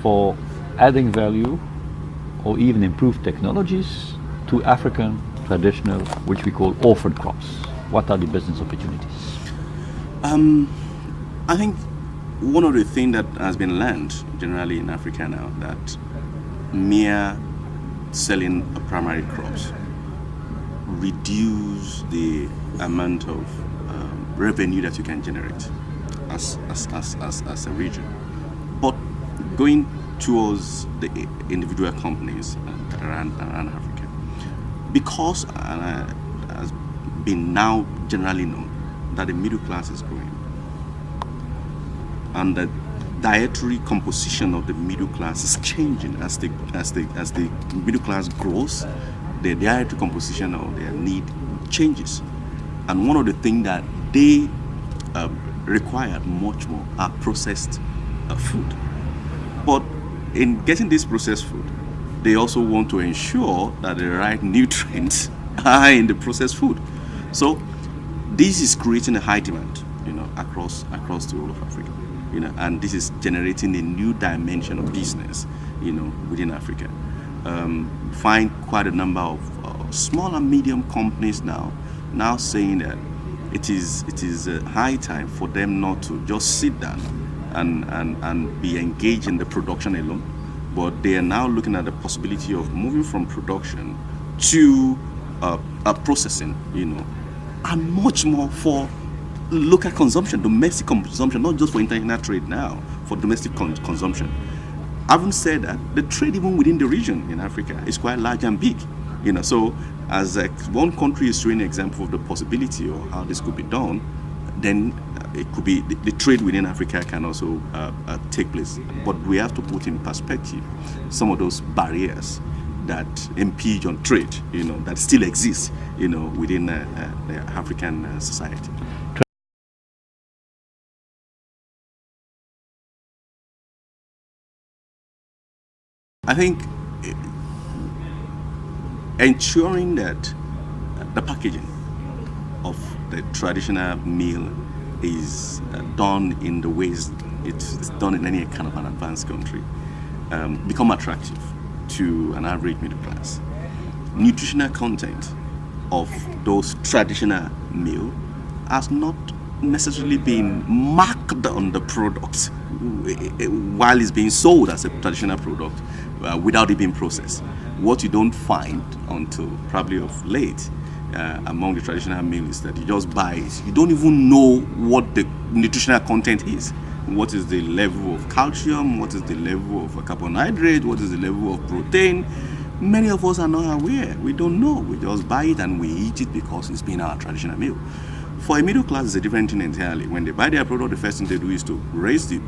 for adding value or even improved technologies to African traditional, which we call orphan crops? What are the business opportunities? I think one of the things that has been learned generally in Africa now, that mere selling primary crops reduce the amount of revenue that you can generate as a region. But going towards the individual companies around Africa, because has been now generally known that the middle class is growing, and the dietary composition of the middle class is changing as the middle class grows. The dietary composition of their need changes, and one of the things that they require much more are processed food. But in getting this processed food, they also want to ensure that the right nutrients are in the processed food. So this is creating a high demand, across the whole of Africa, and this is generating a new dimension of business, within Africa. Find quite a number of small and medium companies now saying that it is a high time for them not to just sit down and be engaged in the production alone, but they are now looking at the possibility of moving from production to processing, and much more for local consumption, domestic consumption, not just for international trade now, for domestic consumption. Having said that, the trade even within the region in Africa is quite large and big, so as one country is showing an example of the possibility of how this could be done, then it could be the trade within Africa can also take place. But we have to put in perspective some of those barriers that impede on trade, that still exist, within the African society. I think ensuring that the packaging of the traditional meal is done in the ways it's done in any kind of an advanced country become attractive to an average middle class. Nutritional content of those traditional meal has not necessarily been marked on the product while it's being sold as a traditional product without it being processed. What you don't find until probably of late among the traditional meals that you just buy it. You don't even know what the nutritional content is. What is the level of calcium? What is the level of carbohydrate? What is the level of protein? Many of us are not aware. We don't know. We just buy it and we eat it because it's been our traditional meal. For a middle class, it's a different thing entirely. When they buy their product, the first thing they do is to raise the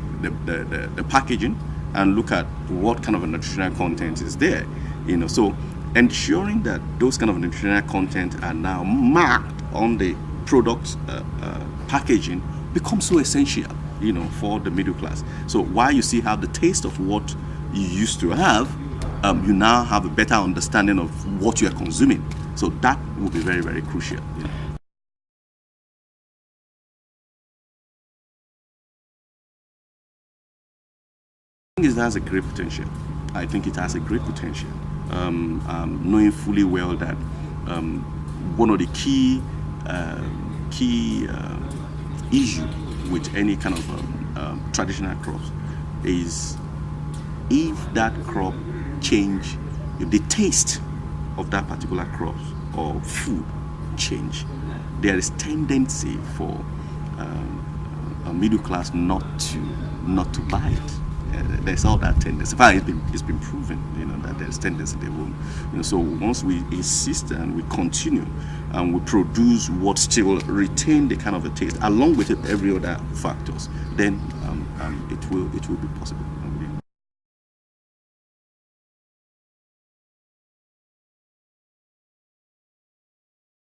packaging and look at what kind of a nutritional content is there. So ensuring that those kind of nutritional content are now marked on the product packaging becomes so essential, for the middle class. So while you still have the taste of what you used to have, you now have a better understanding of what you are consuming. So that will be very, very crucial. I think it has a great potential. I think it has a great potential. Knowing fully well that one of the key issue with any kind of traditional crops is if that crop change, if the taste of that particular crop or food change, there is tendency for a middle class not to buy it. There's all that tendency. In fact, it's been proven, that there's tendency they won't. So once we insist and we continue and we produce what still retain the kind of a taste, along with every other factors, then it will be possible.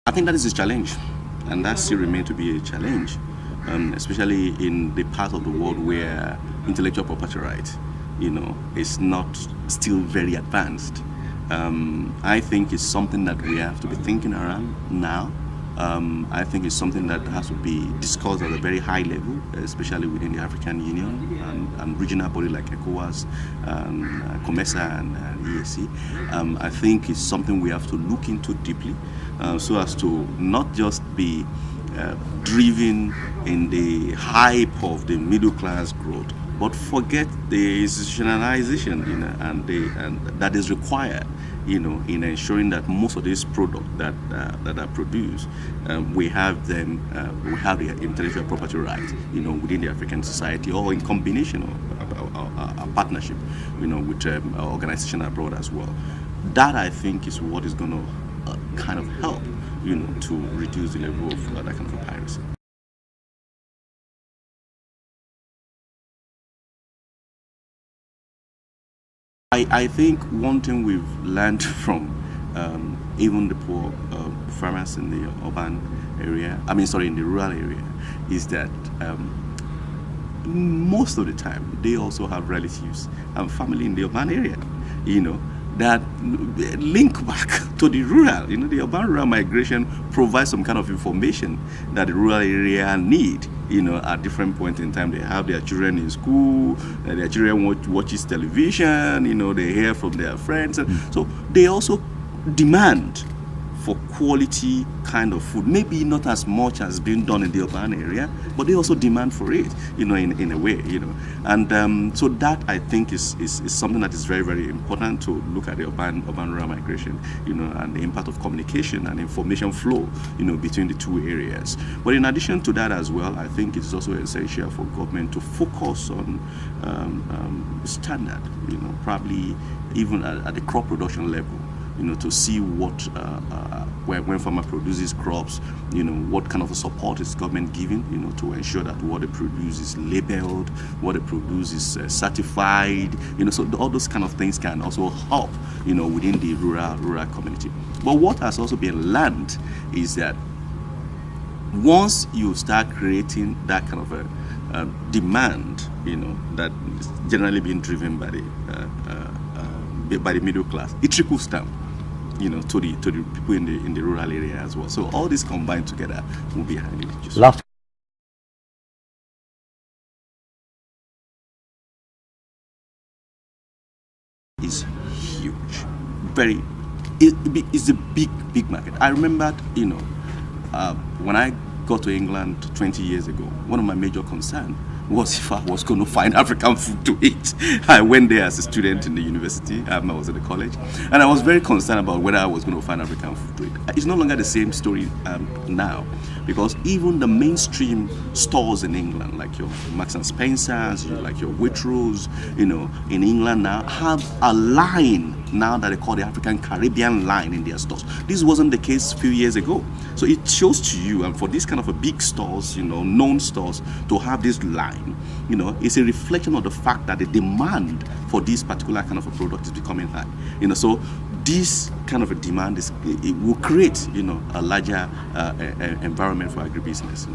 I think that is a challenge, and that still remains to be a challenge. Especially in the part of the world where intellectual property right, is not still very advanced. I think it's something that we have to be thinking around now, I think it's something that has to be discussed at a very high level, especially within the African Union and regional bodies like ECOWAS, COMESA, and EAC. I think it's something we have to look into deeply, so as to not just be driven in the hype of the middle class growth, but forget the institutionalization, and that is required, in ensuring that most of these products that are produced, we have them, we have the intellectual property rights, within the African society, or in combination of a partnership, with organization abroad as well. That, I think, is what is going to kind of help, to reduce the level of that kind of piracy. I think one thing we've learned from even the poor farmers in the urban area, in the rural area, is that most of the time they also have relatives and family in the urban area, that link back to the rural. The urban-rural migration provides some kind of information that the rural area need. At different points in time, they have their children in school, their children watches television, they hear from their friends. And so they also demand for quality kind of food. Maybe not as much as being done in the urban area, but they also demand for it, in a way, And so that, I think, is something that is very, very important to look at the urban-rural migration, and the impact of communication and information flow, between the two areas. But in addition to that as well, I think it's also essential for government to focus on standard, probably even at the crop production level, to see what, when farmer produces crops, what kind of a support is government giving, to ensure that what they produce is labeled, what they produce is certified, so all those kind of things can also help, within the rural community. But what has also been learned is that once you start creating that kind of a demand, that is generally being driven by the middle class, it trickles down, to the people in the rural area as well. So all this combined together will be highly useful. Last is huge, it's a big market. I remember, when I got to England 20 years ago, one of my major concerns was if I was going to find African food to eat. I went there as a student in the university. I was at the college, and I was very concerned about whether I was going to find African food to eat. It's no longer the same story now, because even the mainstream stores in England, like your Marks and Spencers, like your Waitrose, in England now, have a line now that they call the African Caribbean line in their stores. This wasn't the case a few years ago. So it shows to you, and for these kind of a big stores, known stores, to have this line, it's a reflection of the fact that the demand for this particular kind of a product is becoming high. So this kind of a demand it will create, a larger environment for agribusiness.